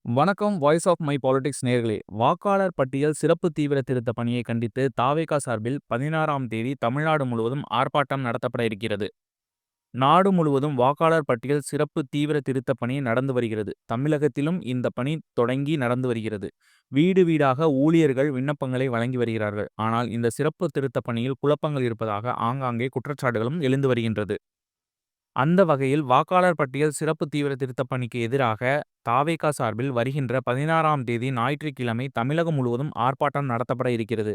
வணக்கம். Voice of my politics நேயர்களே! வாக்காளர் பட்டியல் சிறப்பு தீவிர திருத்த பணியை கண்டித்து தாவேகா சார்பில் 16ஆம் தேதி தமிழ்நாடு முழுவதும் ஆர்ப்பாட்டம் நடத்தப்பட இருக்கிறது. நாடு முழுவதும் வாக்காளர் பட்டியல் சிறப்பு தீவிர திருத்த பணி நடந்து வருகிறது. தமிழகத்திலும் இந்த பணி தொடங்கி நடந்து வருகிறது. வீடு வீடாக ஊழியர்கள் விண்ணப்பங்களை வழங்கி வருகிறார்கள். ஆனால் இந்த சிறப்பு திருத்த பணியில் குழப்பங்கள் இருப்பதாக ஆங்காங்கே குற்றச்சாட்டுகளும் எழுந்து வருகின்றது. அந்த வகையில் வாக்காளர் பட்டியல் சிறப்பு தீவிர திருத்தப் பணிக்கு எதிராக தாவேகா சார்பில் வருகின்ற 16ஆம் தேதி ஞாயிற்றுக்கிழமை தமிழகம் முழுவதும் ஆர்ப்பாட்டம் நடத்தப்பட இருக்கிறது.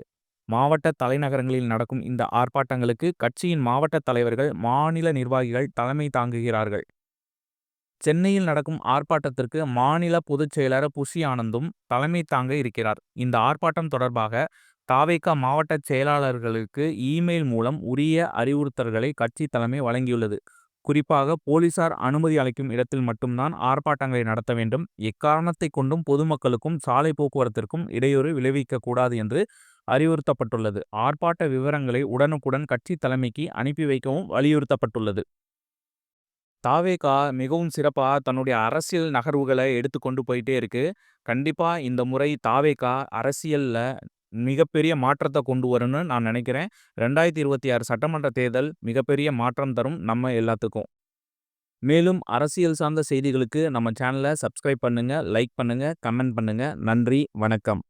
மாவட்ட தலைநகரங்களில் நடக்கும் இந்த ஆர்ப்பாட்டங்களுக்கு கட்சியின் மாவட்ட தலைவர்கள், மாநில நிர்வாகிகள் தலைமை தாங்குகிறார்கள். சென்னையில் நடக்கும் ஆர்ப்பாட்டத்திற்கு மாநில பொதுச் செயலர் புஷி ஆனந்தும் தலைமை தாங்க இருக்கிறார். இந்த ஆர்ப்பாட்டம் தொடர்பாக தாவேகா மாவட்ட செயலாளர்களுக்கு இமெயில் மூலம் உரிய அறிவுறுத்தல்களை கட்சி தலைமை வழங்கியுள்ளது. குறிப்பாக போலீசார் அனுமதி அளிக்கும் இடத்தில் மட்டும்தான் ஆர்ப்பாட்டங்களை நடத்த வேண்டும். எக்காரணத்தை கொண்டும் பொதுமக்களுக்கும் சாலை போக்குவரத்திற்கும் இடையூறு விளைவிக்க கூடாது என்று அறிவுறுத்தப்பட்டுள்ளது. ஆர்ப்பாட்ட விவரங்களை உடனுக்குடன் கட்சி தலைமைக்கு அனுப்பி வைக்கவும் வலியுறுத்தப்பட்டுள்ளது. தாவேகா மிகவும் சிறப்பா தன்னுடைய அரசியல் நகர்வுகளை எடுத்து கொண்டு போயிட்டே இருக்கு. கண்டிப்பா இந்த முறை தாவேகா அரசியல்ல மிகப்பெரிய மாற்றத்தை கொண்டு வரும்னு நான் நினைக்கிறேன். 2026 சட்டமன்ற தேர்தல் மிகப்பெரிய மாற்றம் தரும் நம்ம எல்லாத்துக்கும். மேலும் அரசியல் சார்ந்த செய்திகளுக்கு நம்ம சேனலை சப்ஸ்கிரைப் பண்ணுங்க, லைக் பண்ணுங்க, கமெண்ட் பண்ணுங்க. நன்றி, வணக்கம்.